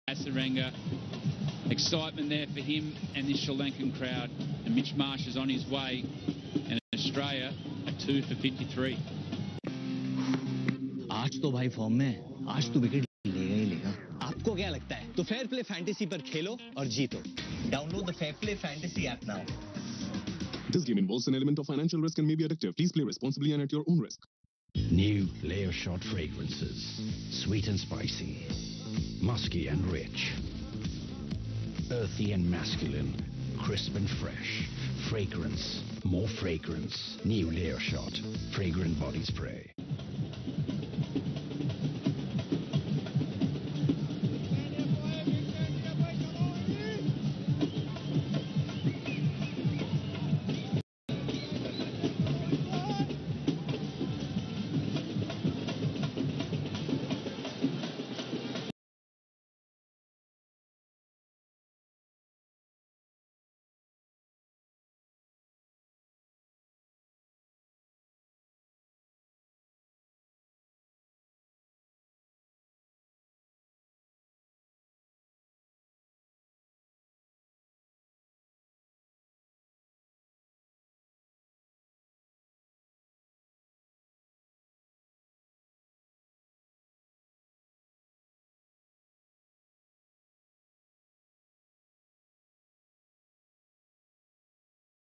Hasaranga. Excitement there for him and this Sri Lankan crowd. And Mitch Marsh is on his way. And Australia are 2 for 53. आज तो भाई form में, आज तो wicket लेगा ही लेगा। आपको क्या लगता है? तो फेयर प्ले फैंटेसी पर खेलो और जीतो। Download the Fair Play Fantasy app now. This game involves an element of financial risk and may be addictive. Please play responsibly and at your own risk. New layer shot fragrances, sweet and spicy, musky and rich, earthy and masculine, crisp and fresh, fragrance, more fragrance, new layer shot, fragrant body spray.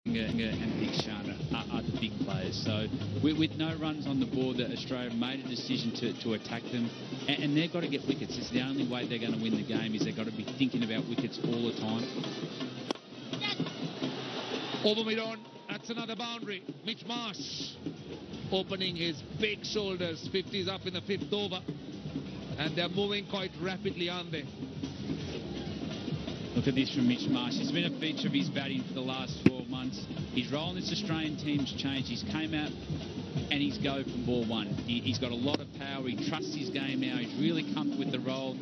And Big Shana are the big players. So with no runs on the board, that Australia made a decision to attack them, and they've got to get wickets. It's the only way they're going to win the game, is they've got to be thinking about wickets all the time. Over mid-on, that's another boundary. Mitch Marsh opening his big shoulders. 50s up in the 5th over, and they're moving quite rapidly, aren't they? Look at this from Mitch Marsh. It's been a feature of his batting for the last 12 months. His role in this Australian team's changed. He's came out and he's go from ball one. He's got a lot of power. He trusts his game now. He's really comfortable with the role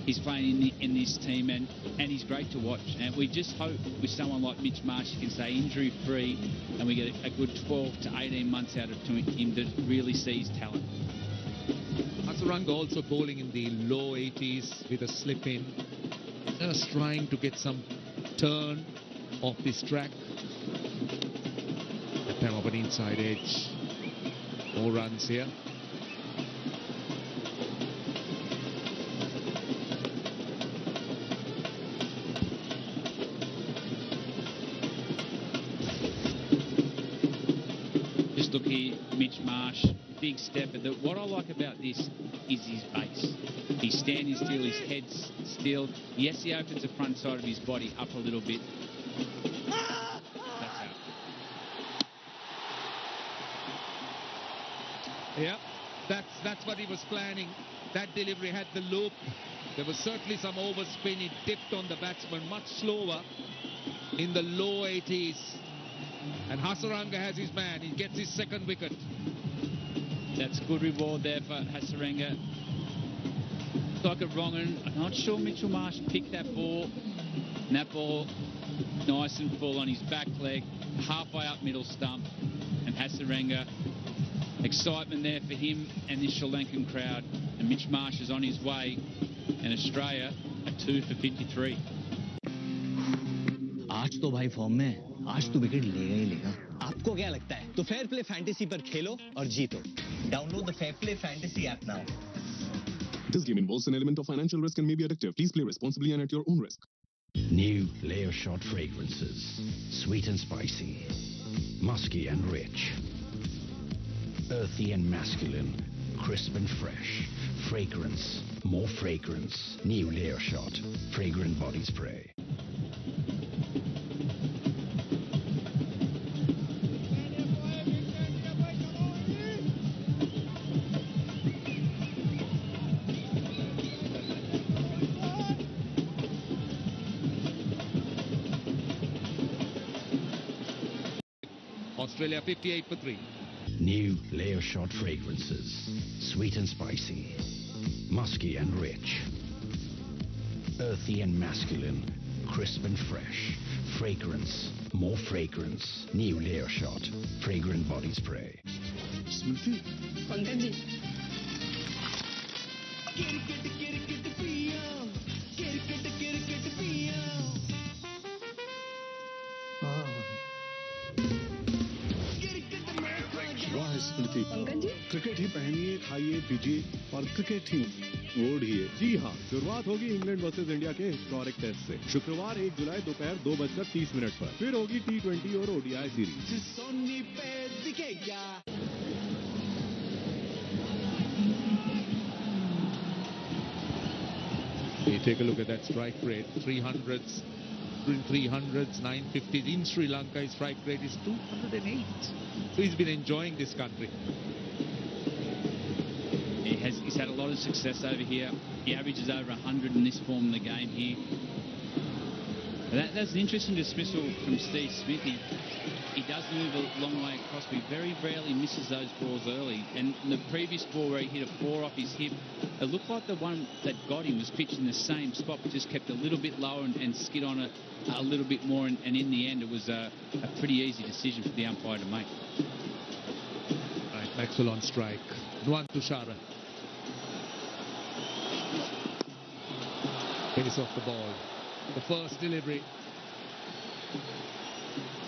he's playing in this team, and he's great to watch. And we just hope with someone like Mitch Marsh, he can stay injury-free, and we get a good 12 to 18 months out of him to really see his talent. Hasaranga also bowling in the low 80s with a slip-in. Just trying to get some turn off this track. That time of an inside edge. 4 runs here. Just look here, Mitch Marsh, big step. But what I like about this is his base. He's standing still, his head's still. Yes, he opens the front side of his body up a little bit. That's out. Yeah, that's what he was planning. That delivery had the loop. There was certainly some overspin. He tipped on the batsman much slower in the low 80s. And Hasaranga has his man. He gets his 2nd wicket. That's good reward there for Hasaranga. Like a wrong, and I'm not sure Mitchell Marsh picked that ball. And that ball nice and full on his back leg, halfway up middle stump. And Hasaranga, excitement there for him and this Sri Lankan crowd. And Mitch Marsh is on his way, and Australia are 2 for 53. आज तो भाई form में, आज तो wicket लेगा ही लेगा। आपको क्या लगता है? तो फेयर प्ले फैंटेसी पर खेलो और जीतो। Download the Fair Play Fantasy app now. This game involves an element of financial risk and may be addictive. Please play responsibly and at your own risk. New layer shot fragrances, sweet and spicy, musky and rich, earthy and masculine, crisp and fresh, fragrance, more fragrance, new layer shot, fragrant body spray. Australia 58 for 3. New layer shot fragrances, sweet and spicy, musky and rich, earthy and masculine, crisp and fresh, fragrance, more fragrance, new layer shot, fragrant body spray. Smriti. Pankaj ji Smriti. Pankaj ji, cricket ही पहनिए, खाइए, पीजिए और cricket ही ओढ़िए। जी हाँ, शुरुआत होगी England versus India के historic test से। शुक्रवार 1 जुलाई दोपहर 2:30 पर। फिर होगी T20 और ODI सीरीज। सोनी पे दिखेगा। You take a look at that strike rate, 300s, 950s. In Sri Lanka, his strike rate is 208. So he's been enjoying this country. He's had a lot of success over here. He averages over 100 in this form in the game here. That's an interesting dismissal from Steve Smith. He does move a long way across, but he very rarely misses those balls early. And the previous ball where he hit a 4 off his hip, it looked like the one that got him was pitched in the same spot, but just kept a little bit lower and skid on it a little bit more. And in the end, it was a pretty easy decision for the umpire to make. Right, Maxwell on strike. Nuwan Tushara. Pace off the ball. The first delivery.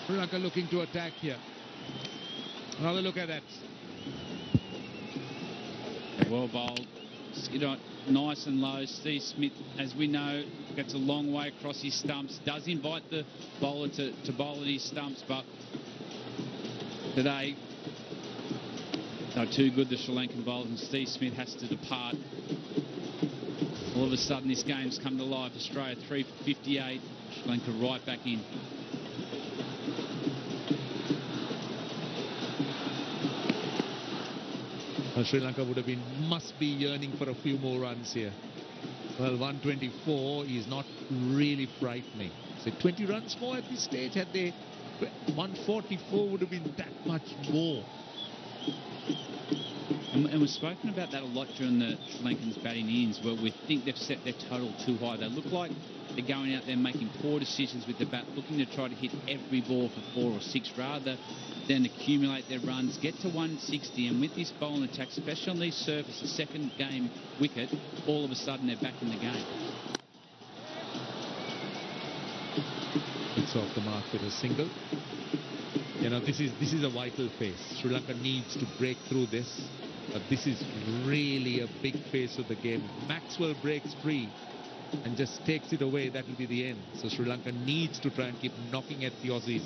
Sri Lanka looking to attack here. Another look at that. Well bowled. Skid on nice and low. Steve Smith, as we know, gets a long way across his stumps. Does invite the bowler to bowl at his stumps, but today they're too good, the Sri Lankan bowlers, and Steve Smith has to depart. All of a sudden, this game's come to life. Australia 3 for 58. Sri Lanka right back in. Sri Lanka must be yearning for a few more runs here. Well, 124 is not really frightening. So 20 runs more at this stage. Had they 144 would have been that much more. And we've spoken about that a lot during the Sri Lankans batting innings, where we think they've set their total too high. They look like they're going out there making poor decisions with the bat, looking to try to hit every ball for 4 or 6 rather than accumulate their runs, get to 160. And with this bowling attack, especially on these surfaces, the second game wicket, all of a sudden they're back in the game. It's off the mark with a single. You know, this is a vital phase. Sri Lanka needs to break through this. This is really a big phase of the game. Maxwell breaks free and just takes it away. That will be the end. So Sri Lanka needs to try and keep knocking at the Aussies.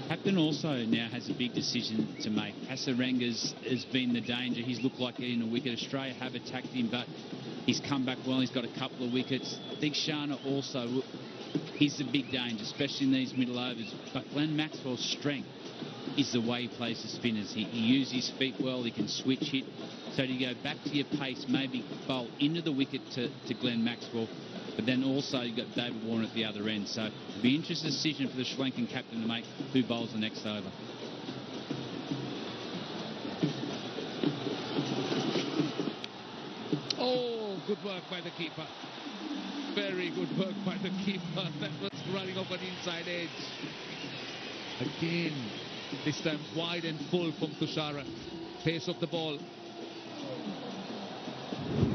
Captain also now has a big decision to make. Hasaranga has been the danger. He's looked like getting a wicket. Australia have attacked him, but he's come back well. He's got a couple of wickets. Deekshana also, he's the big danger, especially in these middle overs. But Glenn Maxwell's strength is the way he plays the spinners. He uses his feet well. He can switch hit. So to go back to your pace, maybe bowl into the wicket to Glenn Maxwell. But then also you've got David Warner at the other end. So it'll be an interesting decision for the Sri Lankan captain to make who bowls the next over. Oh, good work by the keeper. Very good work by the keeper. That was running off an inside edge. Again, this time wide and full from Tushara. Pace of the ball.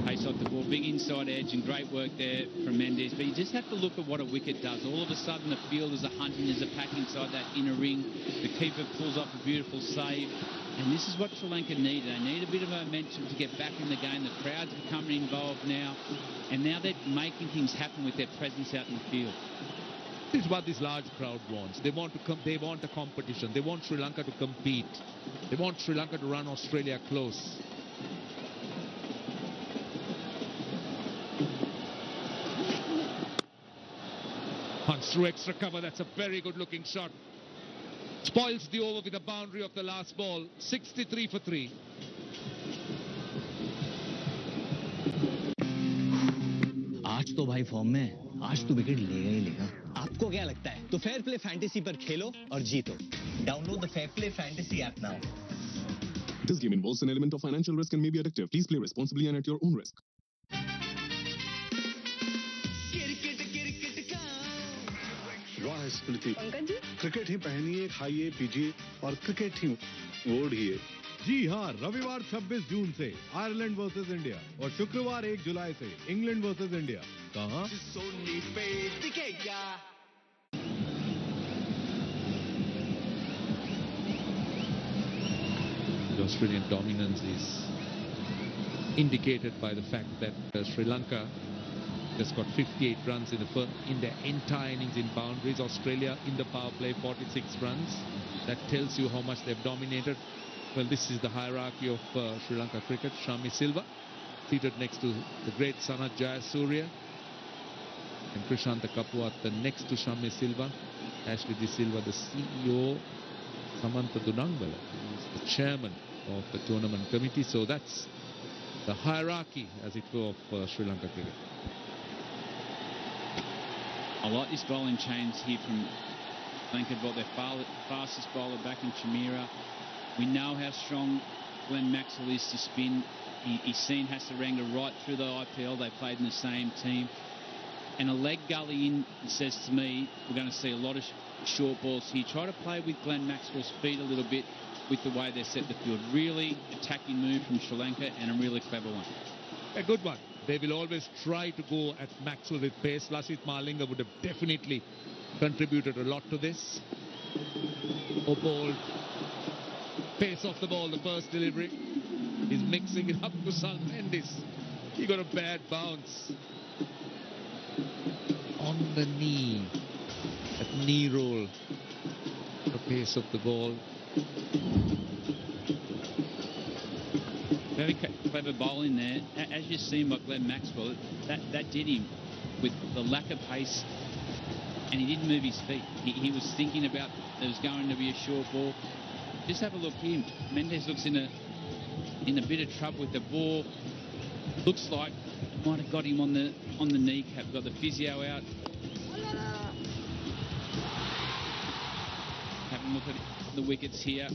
Pace off the ball, big inside edge, and great work there from Mendes. But you just have to look at what a wicket does. All of a sudden, the fielders are hunting. There's a pack inside that inner ring. The keeper pulls off a beautiful save. And this is what Sri Lanka need. They need a bit of momentum to get back in the game. The crowd's becoming involved now. And now they're making things happen with their presence out in the field. This is what this large crowd wants. They want a competition. They want Sri Lanka to compete. They want Sri Lanka to run Australia close. Hunts through extra cover. That's a very good looking shot. Spoils the over with a boundary of the last ball. 63 for 3. आज तो भाई form में, आज तो wicket लेगा ही लेगा। आपको क्या लगता है? तो फेयर प्ले फैंटेसी पर खेलो और जीतो। Download the fair play fantasy app now. This game involves an element of financial risk and may be addictive. Please play responsibly and at your own risk. वाह स्मृति। पंकज जी, क्रिकेट ही पहनिए, खाइए, पीजिए और cricket ही ओढ़िए। जी हाँ, रविवार 26 जून से आयरलैंड वर्सेस इंडिया और शुक्रवार 1 जुलाई से इंग्लैंड वर्सेस इंडिया। कहाँ? सोनी पे दिखेगा। The Australian dominance is indicated by the fact that Sri Lanka just got 58 runs in their entire innings in boundaries. Australia in the power play 46 runs. That tells you how much they've dominated. Well, this is the hierarchy of Sri Lanka cricket. Shammi Silva seated next to the great Sanath Jayasuriya, and Krishanta Kapuat next to Shammi Silva. Ashley De Silva, the CEO, Samantha Dunangbala, who is the chairman of the tournament committee. So that's the hierarchy, as it were, of Sri Lanka cricket. I like this bowling change here from Lanka. Brought their fastest bowler back in Chamira. We know how strong Glenn Maxwell is to spin. He's seen Hasaranga right through the IPL. They played in the same team. And a leg gully in says to me we're going to see a lot of short balls here. Try to play with Glenn Maxwell's feet a little bit with the way they set the field. Really attacking move from Sri Lanka, and a really clever one. A good one. They will always try to go at Maxwell with pace. Lasith Malinga would have definitely contributed a lot to this. Ball, pace off the ball, the first delivery. He's mixing it up to Sang Mendes. He got a bad bounce. On the knee. That knee roll. The pace of the ball. Very clever bowling there. As you've seen by Glenn Maxwell, that did him with the lack of pace, and he didn't move his feet. He was thinking about there was going to be a short ball. Just have a look here. Mendes looks in a bit of trouble with the ball. Looks like it might have got him on the kneecap. Got the physio out. Have a look at the wickets here.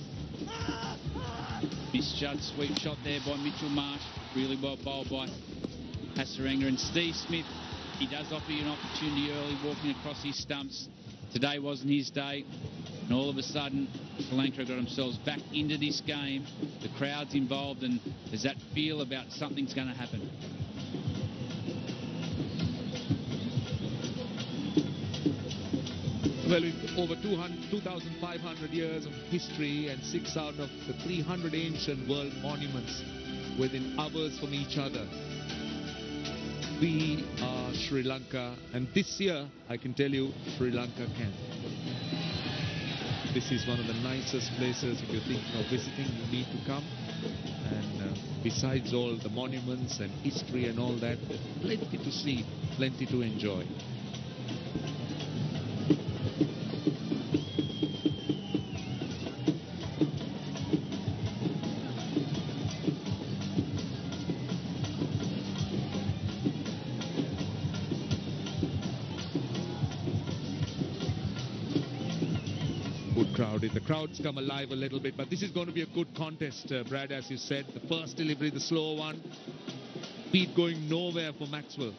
Misjudged sweep shot there by Mitchell Marsh. Really well bowled by Hasaranga. And Steve Smith, he does offer you an opportunity early walking across his stumps. Today wasn't his day. And all of a sudden, Sri Lanka got themselves back into this game. The crowd's involved, and there's that feel about something's going to happen. Well, with over 2,500 years of history and 6 out of the 300 ancient world monuments within hours from each other, we are Sri Lanka, and this year I can tell you Sri Lanka can. This is one of the nicest places. If you're thinking of visiting, you need to come. And besides all the monuments and history and all that, plenty to see, plenty to enjoy. The crowds come alive a little bit, but this is going to be a good contest, Brad, as you said. The first delivery, the slow one, speed going nowhere for Maxwell.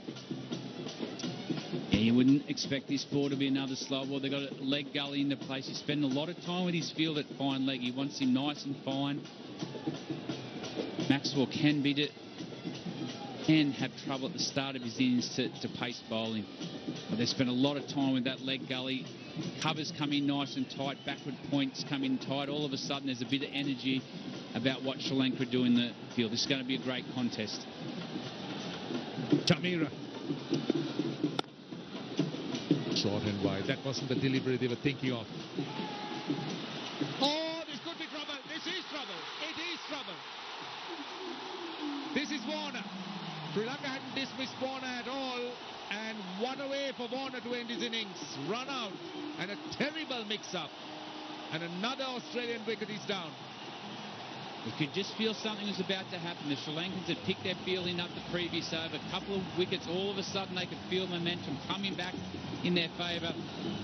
Yeah, you wouldn't expect this ball to be another slow ball. They've got a leg gully into place. He spent a lot of time with his field at fine leg. He wants him nice and fine. Maxwell can beat it, can have trouble at the start of his innings to pace bowling. But they spent a lot of time with that leg gully. Covers come in nice and tight, backward points come in tight. All of a sudden there's a bit of energy about what Sri Lanka do in the field. This is going to be a great contest. Chamira. Short and wide. That wasn't the delivery they were thinking of. Oh, this could be trouble. This is trouble. It is trouble. This is Warner. Sri Lanka hadn't dismissed Warner at all. And what a way for Warner to end his innings. Run out and a terrible mix-up. And another Australian wicket is down. You could just feel something was about to happen. The Sri Lankans had picked their fielding up the previous over. A couple of wickets, all of a sudden they could feel momentum coming back in their favour.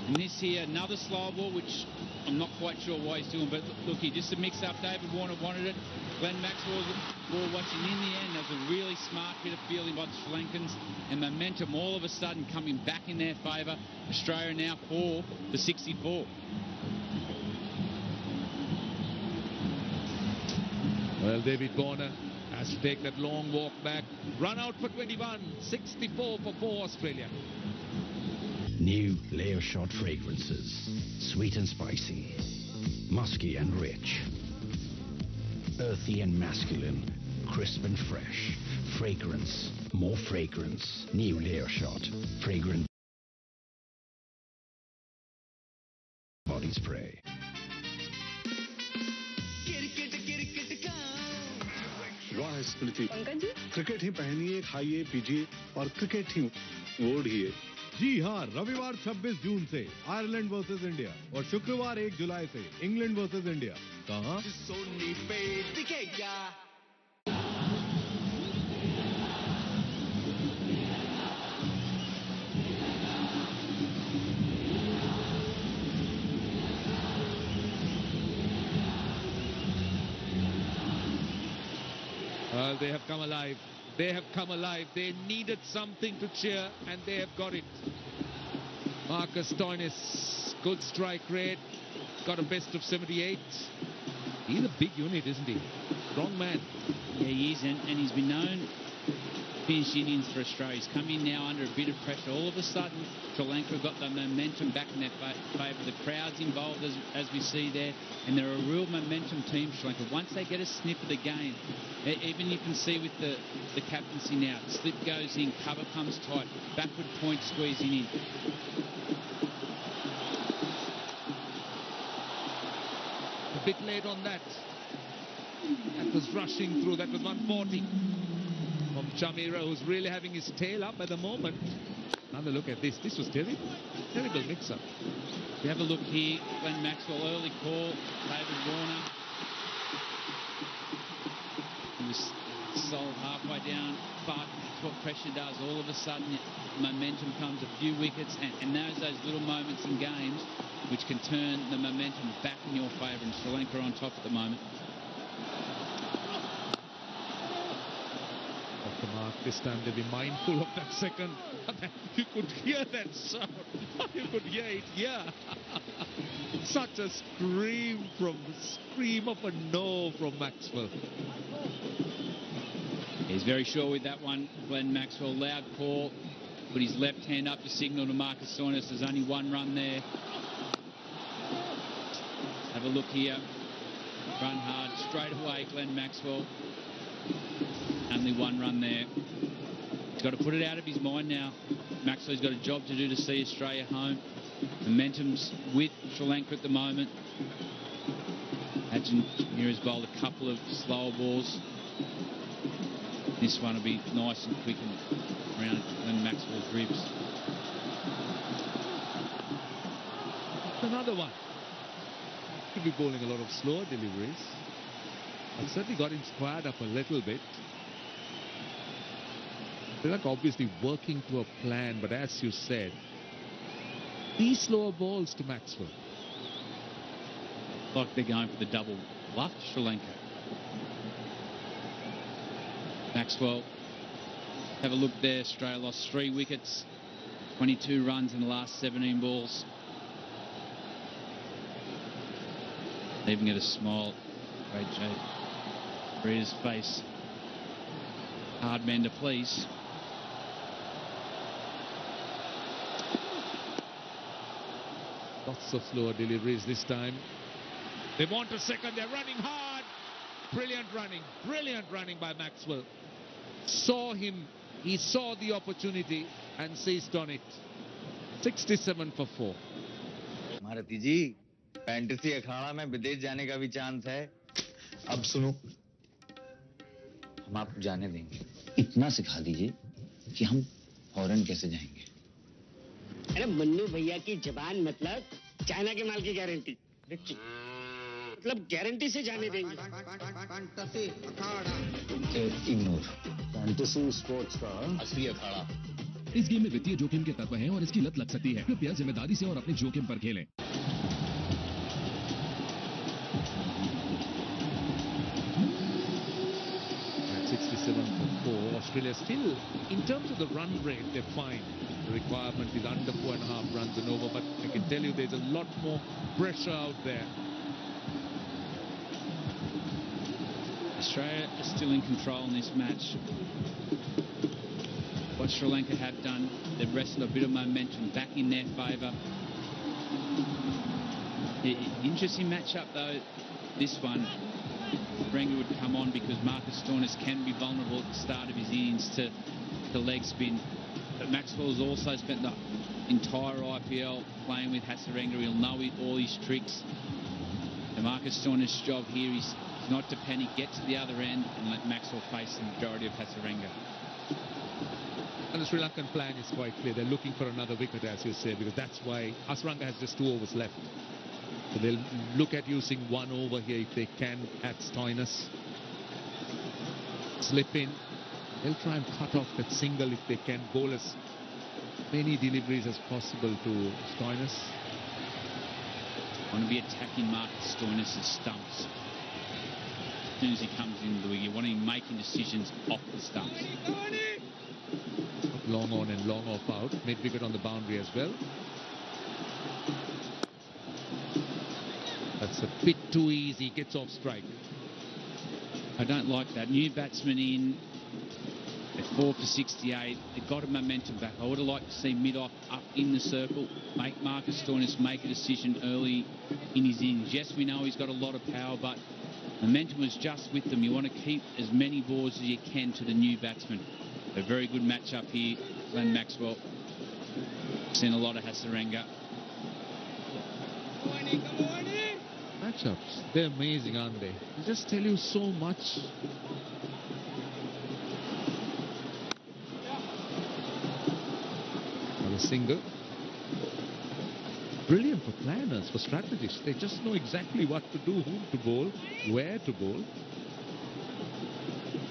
And this here, another slow ball, which I'm not quite sure why he's doing. But look here, just a mix-up. David Warner wanted it. Glenn Maxwell's ball watching. In the end, that was a really smart bit of fielding by the Sri Lankans. And momentum all of a sudden coming back in their favour. Australia now 4 for 64. Well, David Warner has to take that long walk back. Run out for 21. 64 for 4 Australia. New layer shot fragrances. Sweet and spicy. Musky and rich. Earthy and masculine, crisp and fresh. Fragrance, more fragrance. New layer shot. Fragrant body spray. वाह स्मृति, Pankaj ji cricket ही पहनिए, खाइए, पीजिए और cricket ही ओढ़िए। जी हाँ, रविवार 26 जून से Ireland versus India और शुक्रवार 1 जुलाई से इंग्लैंड वर्सेस इंडिया। कहाँ? सोनी पे दिखेगा। Well, they have come alive. They have come alive. They needed something to cheer, and they have got it. Marcus Stoinis, good strike rate. Got a best of 78. He's a big unit, isn't he? Strong man. Yeah, he is, and he's been known to finish innings for Australia. He's come in now under a bit of pressure. All of a sudden, Sri Lanka got the momentum back in their favour. The crowd's involved, as we see there, and they're a real momentum team, Sri Lanka. Once they get a sniff of the game, even you can see with the captaincy now, slip goes in, cover comes tight, backward point squeezing in. A bit late on that. That was rushing through. That was 140 from Chamira, who's really having his tail up at the moment. Another look at this. This was terrible. Terrible mix-up. We have a look here. Glenn Maxwell, early call. David Warner. He was sold halfway down, but that's what pressure does. All of a sudden, momentum comes, a few wickets, and those little moments in games which can turn the momentum back in your favour. And Sri Lanka are on top at the moment. Off the mark this time. They'll be mindful of that second. You could hear that sound. You could hear it. Yeah. Such a scream of a no from Maxwell. He's very sure with that one, Glenn Maxwell. Loud call. Put his left hand up to signal to Marcus Stoinis. There's only one run there. Have a look here. Run hard straight away, Glenn Maxwell. Only one run there. He's got to put it out of his mind now. Maxwell's got a job to do to see Australia home. Momentum's with Sri Lanka at the moment. Imagine Mira's bowled a couple of slower balls. This one will be nice and quick and around Glenn Maxwell's ribs. Another one. Could be bowling a lot of slower deliveries. I've certainly got him squared up a little bit. They're like obviously working to a plan, but as you said, these slower balls to Maxwell. Like they're going for the double bluff, Sri Lanka. Maxwell, have a look there. Australia lost 3 wickets, 22 runs in the last 17 balls. They even get a smile. Great shape. Breeder's face. Hard man to please. Lots of slower deliveries this time. They want a second. They're running hard. Brilliant running by Maxwell. Saw him. He saw the opportunity and seized on it. 67 for 4. Maruti ji, fantasy Akhada में विदेश जाने का भी chance है। अब सुनो, हम आपको जाने देंगे। इतना सिखा दीजिए कि हम फॉरेन कैसे जाएंगे। अरे मन्नू भैया की जबान मतलब चाइना के माल की गारंटी। मतलब गारंटी से जाने देंगे। फैंटेसी अखाड़ा। इग्नोर। फैंटेसी स्पोर्ट्स का असली अखाड़ा। इस गेम में वित्तीय जोखिम के तत्व हैं और इसकी लत लग सकती है। कृपया जिम्मेदारी से और अपने जोखिम पर खेलें। 67 for 4. Australia still, in terms of the run rate, they're fine. The requirement is under 4.5 runs and over, but I can tell you there's a lot more pressure out there. Australia is still in control in this match. What Sri Lanka have done, they've wrestled a bit of momentum back in their favour. Interesting matchup though, this one. Hasaranga would come on because Marcus Stoinis can be vulnerable at the start of his innings to the leg spin. But Maxwell's also spent the entire IPL playing with Hasaranga. He'll know all his tricks. And Marcus Stoinis' job here is not to panic, get to the other end and let Maxwell face the majority of Hasaranga. And the Sri Lankan plan is quite clear. They're looking for another wicket, as you say, because that's why Hasaranga has just 2 overs left. So they'll look at using 1 over here if they can at Stoinis. Slip in. They'll try and cut off that single if they can. Bowl as many deliveries as possible to Stoinis. Want to be attacking Marcus Stoinis' stumps. As soon as he comes into the wicket, you want him making decisions off the stumps. Long on and long off out. Mid-wicket on the boundary as well. That's a bit too easy. Gets off strike. I don't like that. New batsman in at 4 for 68. They got a momentum back. I would have liked to see mid-off up in the circle. Make Marcus Stoinis make a decision early in his innings. Yes, we know he's got a lot of power, but momentum was just with them. You want to keep as many balls as you can to the new batsman. A very good match-up here, Glenn Maxwell. Seen a lot of Hasaranga. Matchups, they're amazing, aren't they? They just tell you so much. Another single. Brilliant for planners, for strategists. They just know exactly what to do, whom to bowl, where to bowl.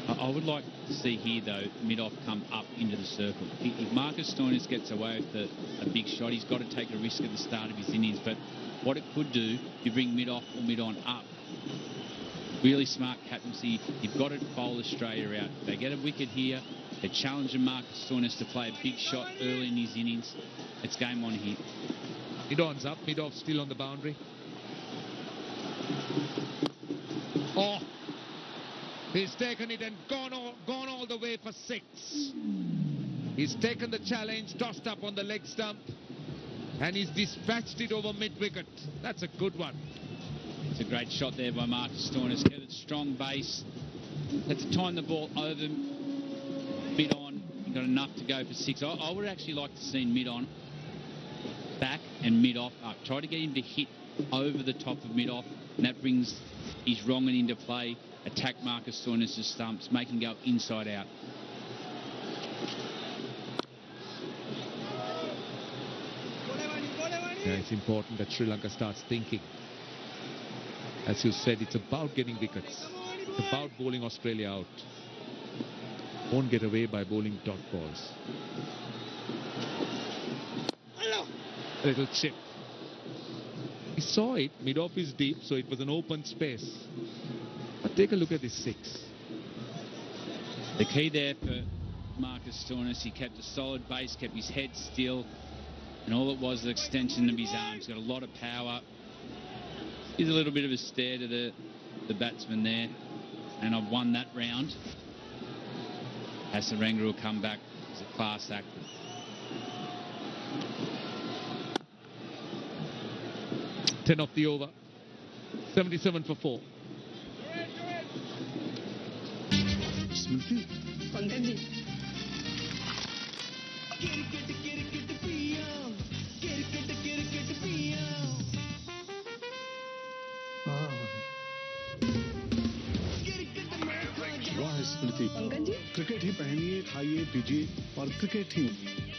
I would like to see here, though, mid-off come up into the circle. If Marcus Stoinis gets away with a big shot, he's got to take a risk at the start of his innings. But what it could do, you bring mid-off or mid-on up. Really smart captaincy. You've got to bowl Australia out. They get a wicket here. They're challenging Marcus Stoinis to play a big shot early in his innings. It's game on here. Mid-on's up, mid-off still on the boundary. Oh! He's taken it and gone all the way for 6. He's taken the challenge, tossed up on the leg stump, and he's dispatched it over mid-wicket. That's a good one. It's a great shot there by Marcus Stoinis. Get a strong base. Had to time the ball over mid-on. He got enough to go for 6. I would actually like to see mid-on back and mid-off up. Try to get him to hit over the top of mid-off, and that brings his wrong and into play. Attack Marcus Stoinis' stumps, make him go inside out. Yeah, it's important that Sri Lanka starts thinking. As you said, it's about getting wickets. It's about bowling Australia out. Won't get away by bowling dot balls. A little chip. He saw it. Mid-off is deep, so it was an open space. But take a look at this 6. The key there for Marcus Stoinis, he kept a solid base, kept his head still, and all it was the extension of his arms. Got a lot of power. He's a little bit of a stare to the batsman there, and I've won that round. Hasaranga will come back as a class act. Ten off the over. 77 for 4. स्मृति पंकज जी वाह स्मृति Pankaj ji cricket ही पहनिए, खाइए, पीजिए और cricket ही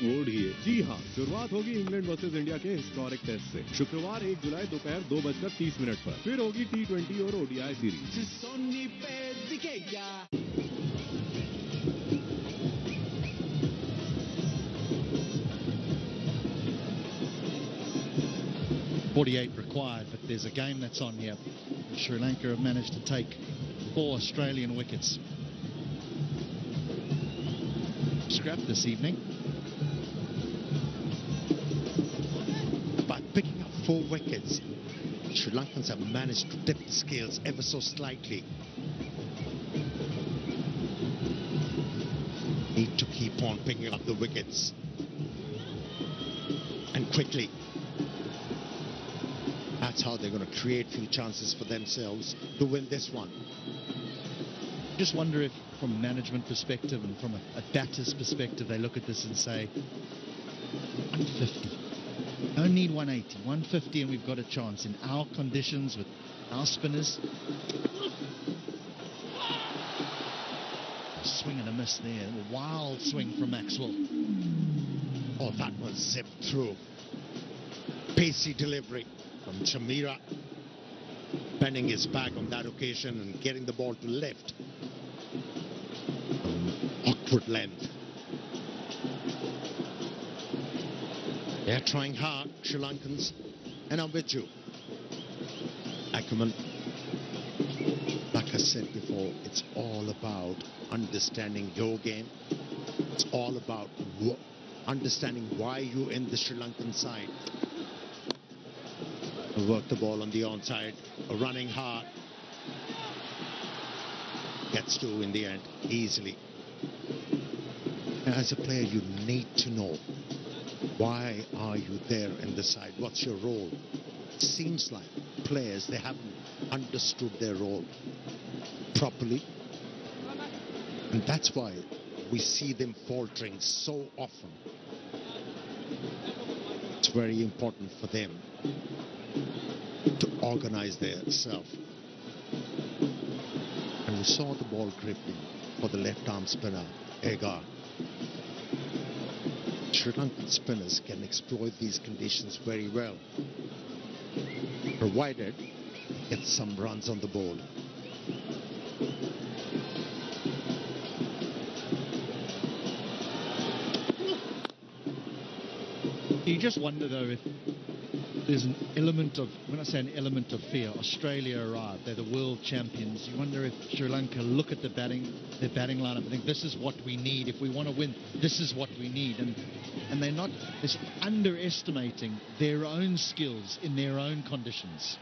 ओढ़िए। जी हाँ, शुरुआत होगी England versus India के हिस्टोरिक टेस्ट से शुक्रवार 1 जुलाई दोपहर 2:30 पर। फिर होगी T20 और ODI सीरीज। सोनी पे दिखेगा। 48 required, but there's a game that's on here. Sri Lanka have managed to take 4 Australian wickets. Scrap this evening. By picking up 4 wickets, Sri Lankans have managed to dip the scales ever so slightly. Need to keep on picking up the wickets. And quickly. That's how they're going to create few chances for themselves to win this one. Just wonder if, from a management perspective and from a batter's perspective, they look at this and say, 150. Don't need 180. 150 and we've got a chance in our conditions with our spinners. A swing and a miss there. A wild swing from Maxwell. Oh, that was zipped through. Pacey delivery from Chameera. Bending his back on that occasion and getting the ball to left. Awkward length. They're trying hard, Sri Lankans, and I'm with you. Ackerman, like I said before, it's all about understanding your game. It's all about understanding why you're in the Sri Lankan side. Work the ball on the onside, running hard. Gets to in the end, easily. As a player, you need to know, why are you there in the side? What's your role? It seems like players, they haven't understood their role properly. And that's why we see them faltering so often. It's very important for them to organize themselves. And we saw the ball gripping for the left arm spinner, Agar. Sri Lankan spinners can exploit these conditions very well, provided get some runs on the board. You just wonder, though, if there's an element of, when I say an element of fear, Australia arrived, they're the world champions. You wonder if Sri Lanka look at their batting lineup and think, this is what we need. If we want to win, this is what we need. And they're not, they're underestimating their own skills in their own conditions.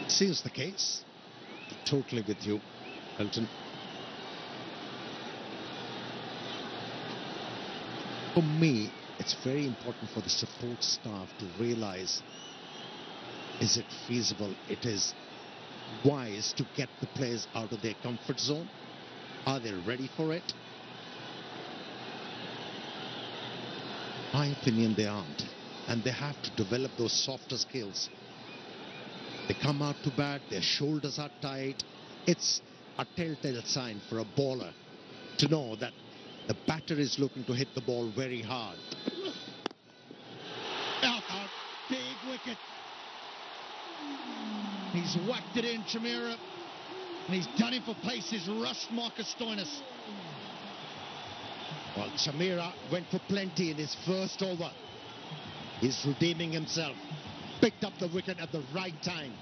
Seems the case. Totally with you, Elton. For me, it's very important for the support staff to realize, is it feasible? It is wise to get the players out of their comfort zone. Are they ready for it? My opinion, they aren't. And they have to develop those softer skills. They come out to bat, their shoulders are tight. It's a telltale sign for a bowler to know that the batter is looking to hit the ball very hard. Out. Big wicket. He's whacked it in, Chameera. And he's done it for pace. He's rushed Marcus Stoinis. Well, Chameera went for plenty in his first over. He's redeeming himself. Picked up the wicket at the right time.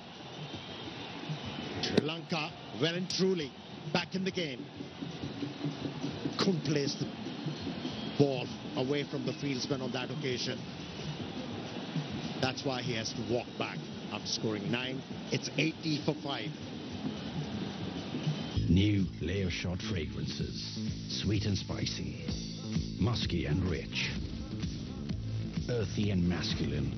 Sri Lanka, well and truly, back in the game. Couldn't place the ball away from the fieldsman on that occasion. That's why he has to walk back after scoring 9. It's 80 for 5. New layer shot fragrances. Sweet and spicy. Musky and rich. Earthy and masculine.